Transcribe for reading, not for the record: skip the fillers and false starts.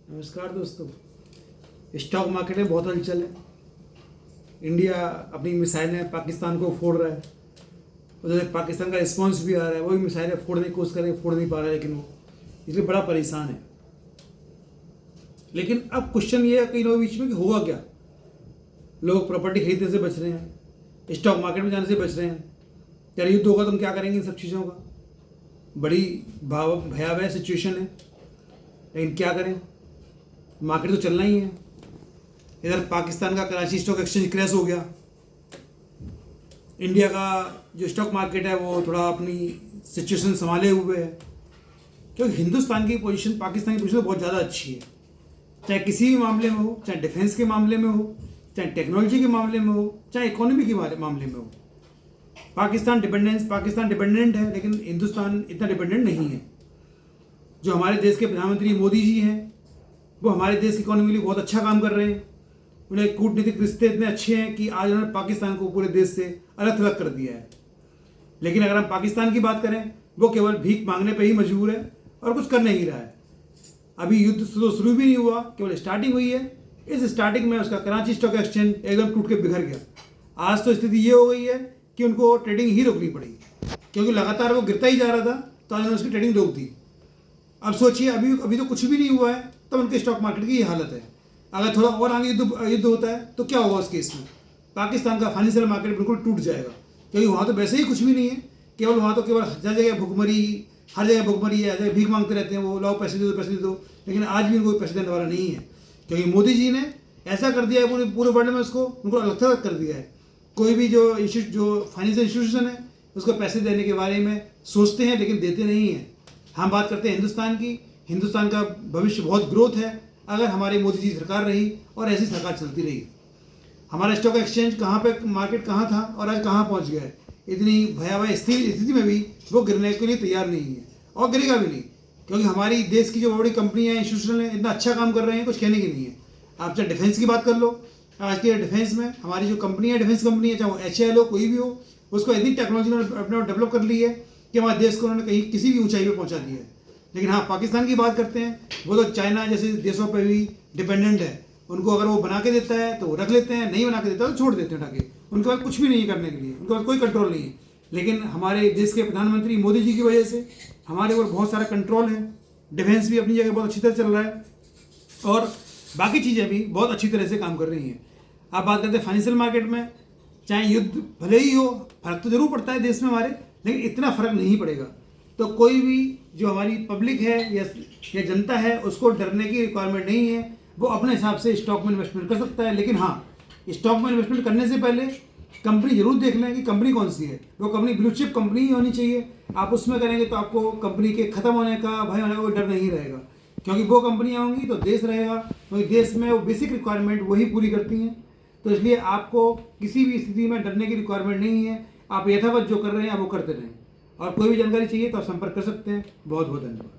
नमस्कार दोस्तों। Stock market में बहुत हलचल है। इंडिया अपनी मिसाइलें पाकिस्तान को फोड़ रहा है, उधर पाकिस्तान का रिस्पॉन्स भी आ रहा है, वो भी मिसाइलें फोड़ने की कोशिश करें, फोड़ नहीं पा रहा है, लेकिन वो इसलिए बड़ा परेशान है। लेकिन अब क्वेश्चन ये है कई लोगों के बीच में कि होगा क्या। लोग प्रॉपर्टी खरीदने से बच रहे हैं, स्टॉक मार्केट में जाने से बच रहे हैं। क्या युद्ध होगा तो हम क्या करेंगे इन सब चीज़ों का? बड़ी भयावह सिचुएशन है, लेकिन क्या करें, मार्केट तो चलना ही है। इधर पाकिस्तान का कराची स्टॉक एक्सचेंज क्रैश हो गया। इंडिया का जो स्टॉक मार्केट है वो थोड़ा अपनी सिचुएशन संभाले हुए है, क्योंकि हिंदुस्तान की पोजीशन पाकिस्तान की पोजीशन बहुत ज़्यादा अच्छी है। चाहे किसी भी मामले में हो, चाहे डिफेंस के मामले में हो, चाहे टेक्नोलॉजी के मामले में हो, चाहे इकोनॉमी के मामले में हो। पाकिस्तान डिपेंडेंट है, लेकिन हिंदुस्तान इतना डिपेंडेंट नहीं है। जो हमारे देश के प्रधानमंत्री मोदी जी हैं, वो हमारे देश की इकोनॉमी के लिए बहुत अच्छा काम कर रहे हैं। उन्हें कूटनीतिक रिश्ते इतने अच्छे हैं कि आज उन्होंने पाकिस्तान को पूरे देश से अलग थलग कर दिया है। लेकिन अगर हम पाकिस्तान की बात करें, वो केवल भीख मांगने पे ही मजबूर है और कुछ कर नहीं रहा है। अभी युद्ध तो शुरू भी नहीं हुआ, केवल स्टार्टिंग हुई है। इस स्टार्टिंग में उसका कराची स्टॉक एक्सचेंज एकदम टूट के बिखर गया। आज तो स्थिति ये हो गई है कि उनको ट्रेडिंग ही रोकनी पड़ी, क्योंकि लगातार वो गिरता ही जा रहा था, तो आज उन्होंने उसकी ट्रेडिंग रोक दी। अब सोचिए, अभी तो कुछ भी नहीं हुआ है, तब उनके स्टॉक मार्केट की ये हालत है। अगर थोड़ा और आगे युद्ध होता है तो क्या होगा उस केस में? पाकिस्तान का फाइनेंशियल मार्केट बिल्कुल टूट जाएगा, क्योंकि वहाँ तो वैसे ही कुछ भी नहीं है। केवल वहाँ तो केवल हर जगह भुखमरी है, हर जगह भीख मांगते रहते हैं वो, लाओ पैसे दे दो। लेकिन आज भी उनको कोई पैसे देने वाला नहीं है, क्योंकि मोदी जी ने ऐसा कर दिया है पूरे वर्ल्ड में, उसको उनको अलग थलग कर दिया है। कोई भी जो फाइनेंशियल इंस्टीट्यूशन है उसको पैसे देने के बारे में सोचते हैं, लेकिन देते नहीं हैं। हम बात करते हैं हिंदुस्तान की। हिंदुस्तान का भविष्य बहुत ग्रोथ है अगर हमारी मोदी जी सरकार रही और ऐसी सरकार चलती रही। हमारा स्टॉक एक्सचेंज कहाँ पे, मार्केट कहाँ था और आज कहाँ पहुँच गया है। इतनी भयावह स्थिति में भी वो गिरने के लिए तैयार नहीं है, और गिरेगा भी नहीं, क्योंकि हमारी देश की जो बड़ी कंपनी है, इंस्टीट्यूशन है, इतना अच्छा काम कर रहे हैं, कुछ कहने की नहीं है। आप चाहे डिफेंस की बात कर लो, आज के डिफेंस में हमारी जो कंपनी है, डिफेंस कंपनी है, चाहे वो HAL हो, कोई भी हो, उसको इतनी टेक्नोलॉजी ने अपने डेवलप कर ली है कि हमारे देश को उन्होंने कहीं किसी भी ऊंचाई पे पहुंचा दिया है। लेकिन हाँ, पाकिस्तान की बात करते हैं, वो तो चाइना जैसे देशों पर भी डिपेंडेंट है। उनको अगर वो बना के देता है तो वो रख लेते हैं, नहीं बना के देता तो छोड़ देते हैं उठा के। उनके पास कुछ भी नहीं करने के लिए, उनके पास कोई कंट्रोल नहीं है। लेकिन हमारे देश के प्रधानमंत्री मोदी जी की वजह से हमारे ऊपर बहुत सारा कंट्रोल है। डिफेंस भी अपनी जगह बहुत अच्छी तरह चल रहा है, और बाकी चीज़ें भी बहुत अच्छी तरह से काम कर रही हैं। आप बात करते हैं फाइनेंशियल मार्केट में, चाहे युद्ध भले ही हो, फर्क तो जरूर पड़ता है देश में हमारे, लेकिन इतना फर्क नहीं पड़ेगा। तो कोई भी जो हमारी पब्लिक है या जनता है, उसको डरने की रिक्वायरमेंट नहीं है। वो अपने हिसाब से स्टॉक में इन्वेस्टमेंट कर सकता है। लेकिन हाँ, स्टॉक में इन्वेस्टमेंट करने से पहले कंपनी जरूर देख लें कि कंपनी कौन सी है। वो कंपनी ब्लू चिप कंपनी ही होनी चाहिए। आप उसमें करेंगे तो आपको कंपनी के खत्म होने का, भय होने का कोई डर नहीं रहेगा, क्योंकि वो कंपनियाँ होंगी तो देश रहेगा, क्योंकि देश में वो बेसिक रिक्वायरमेंट वही पूरी करती हैं। तो इसलिए आपको किसी भी स्थिति में डरने की रिक्वायरमेंट नहीं है। आप यथावत जो कर रहे हैं आप वो करते रहें, और कोई भी जानकारी चाहिए तो आप संपर्क कर सकते हैं। बहुत बहुत धन्यवाद।